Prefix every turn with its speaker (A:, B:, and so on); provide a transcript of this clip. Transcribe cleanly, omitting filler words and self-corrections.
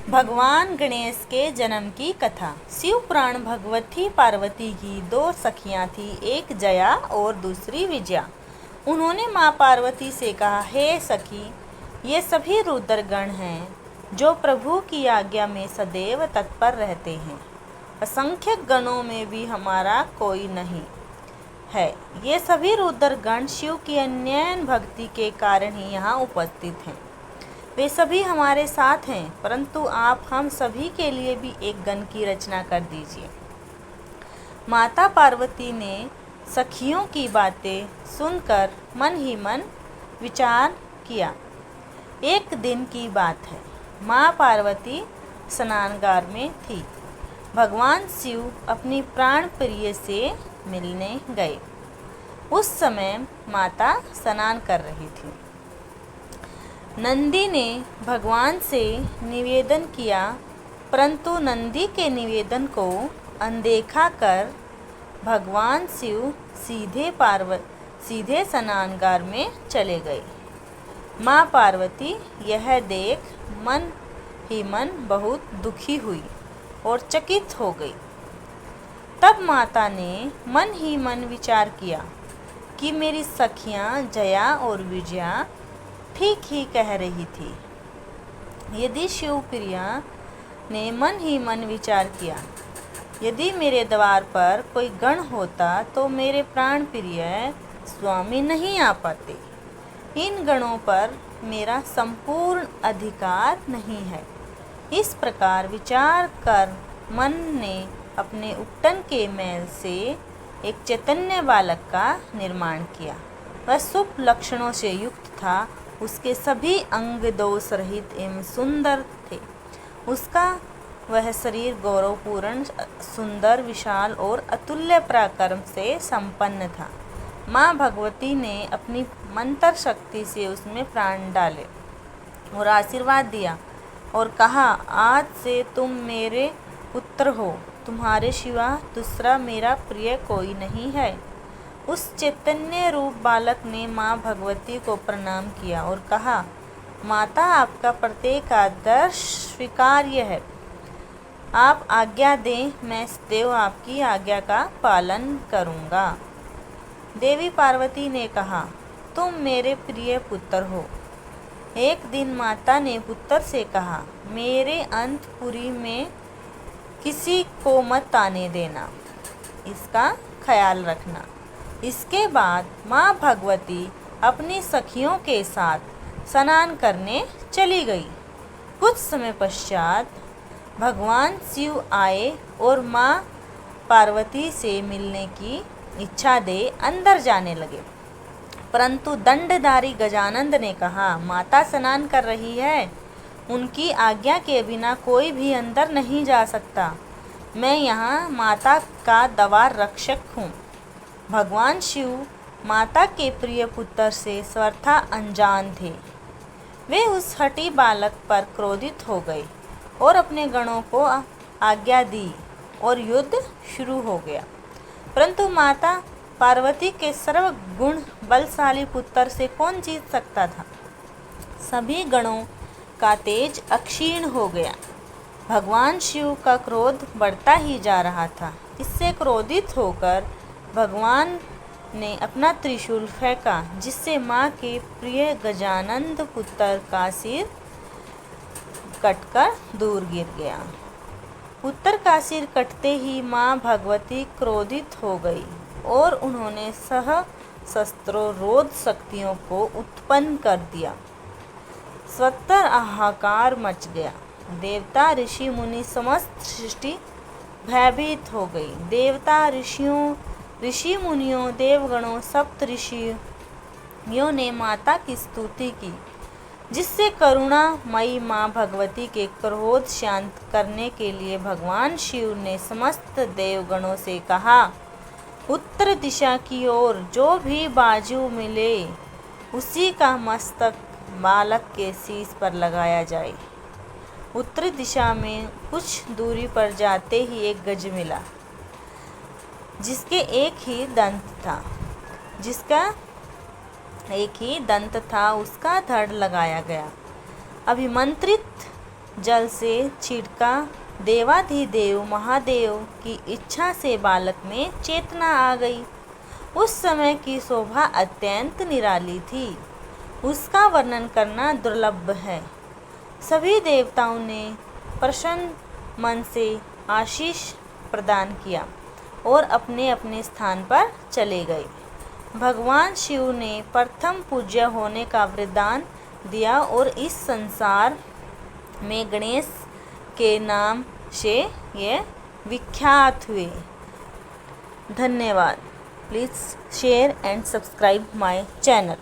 A: भगवान गणेश के जन्म की कथा। शिव पुराण। भगवती पार्वती की दो सखियां थीं, एक जया और दूसरी विजया। उन्होंने माँ पार्वती से कहा, हे सखी, ये सभी रुद्रगण हैं जो प्रभु की आज्ञा में सदैव तत्पर रहते हैं। असंख्य गणों में भी हमारा कोई नहीं है। ये सभी रुद्रगण शिव की अनन्य भक्ति के कारण ही यहाँ उपस्थित हैं। वे सभी हमारे साथ हैं, परंतु आप हम सभी के लिए भी एक गण की रचना कर दीजिए। माता पार्वती ने सखियों की बातें सुनकर मन ही मन विचार किया। एक दिन की बात है। माँ पार्वती स्नानागार में थी। भगवान शिव अपनी प्राण प्रिय से मिलने गए। उस समय माता स्नान कर रही थी। नंदी ने भगवान से निवेदन किया, परंतु नंदी के निवेदन को अनदेखा कर भगवान शिव सीधे स्नानागार में चले गए। माँ पार्वती यह देख मन ही मन बहुत दुखी हुई और चकित हो गई। तब माता ने मन ही मन विचार किया कि मेरी सखियाँ जया और विजया ठीक ही कह रही थी। यदि शिवप्रिया ने मन ही मन विचार किया, यदि मेरे द्वार पर कोई गण होता तो मेरे प्राण प्रिय स्वामी नहीं आ पाते। इन गणों पर मेरा संपूर्ण अधिकार नहीं है। इस प्रकार विचार कर मन ने अपने उपटन के मैल से एक चैतन्य बालक का निर्माण किया। वह शुभ लक्षणों से युक्त था। उसके सभी अंग दोष रहित एवं सुंदर थे। उसका वह शरीर गौरवपूर्ण, सुंदर, विशाल और अतुल्य पराक्रम से संपन्न था। माँ भगवती ने अपनी मंत्र शक्ति से उसमें प्राण डाले और आशीर्वाद दिया और कहा, आज से तुम मेरे पुत्र हो। तुम्हारे सिवा दूसरा मेरा प्रिय कोई नहीं है। उस चैतन्य रूप बालक ने माँ भगवती को प्रणाम किया और कहा, माता, आपका प्रत्येक आदर्श स्वीकार्य है। आप आज्ञा दें, मैं सदैव आपकी आज्ञा का पालन करूँगा। देवी पार्वती ने कहा, तुम मेरे प्रिय पुत्र हो। एक दिन माता ने पुत्र से कहा, मेरे अंतपुरी में किसी को मत आने देना, इसका ख्याल रखना। इसके बाद माँ भगवती अपनी सखियों के साथ स्नान करने चली गई। कुछ समय पश्चात भगवान शिव आए और माँ पार्वती से मिलने की इच्छा दे अंदर जाने लगे, परंतु दंडधारी गजानंद ने कहा, माता स्नान कर रही है, उनकी आज्ञा के बिना कोई भी अंदर नहीं जा सकता। मैं यहाँ माता का द्वार रक्षक हूँ। भगवान शिव माता के प्रिय पुत्र से सर्वथा अनजान थे। वे उस हठी बालक पर क्रोधित हो गए और अपने गणों को आज्ञा दी और युद्ध शुरू हो गया। परंतु माता पार्वती के सर्वगुण बलशाली पुत्र से कौन जीत सकता था। सभी गणों का तेज अक्षीण हो गया। भगवान शिव का क्रोध बढ़ता ही जा रहा था। इससे क्रोधित होकर भगवान ने अपना त्रिशूल फेंका, जिससे माँ के प्रिय गजानंद पुत्र का सिर कटकर दूर गिर गया। पुत्र का सिर कटते ही माँ भगवती क्रोधित हो गई और उन्होंने सहस्त्रों रोध शक्तियों को उत्पन्न कर दिया। स्वतर हाहाकार मच गया। देवता, ऋषि, मुनि, समस्त सृष्टि भयभीत हो गई। देवता, ऋषि मुनियों, देवगणों, सप्त ऋषियों ने माता की स्तुति की, जिससे करुणामयी माँ भगवती के क्रोध शांत करने के लिए भगवान शिव ने समस्त देवगणों से कहा, उत्तर दिशा की ओर जो भी बाजू मिले उसी का मस्तक बालक के शीश पर लगाया जाए। उत्तरी दिशा में कुछ दूरी पर जाते ही एक गज मिला, जिसके एक ही दंत था, उसका धड़ लगाया गया। अभिमंत्रित जल से छिड़का। देवाधिदेव महादेव की इच्छा से बालक में चेतना आ गई। उस समय की शोभा अत्यंत निराली थी, उसका वर्णन करना दुर्लभ है। सभी देवताओं ने प्रसन्न मन से आशीष प्रदान किया और अपने अपने स्थान पर चले गए। भगवान शिव ने प्रथम पूज्य होने का वरदान दिया और इस संसार में गणेश के नाम से ये विख्यात हुए। धन्यवाद। Please share and subscribe my channel.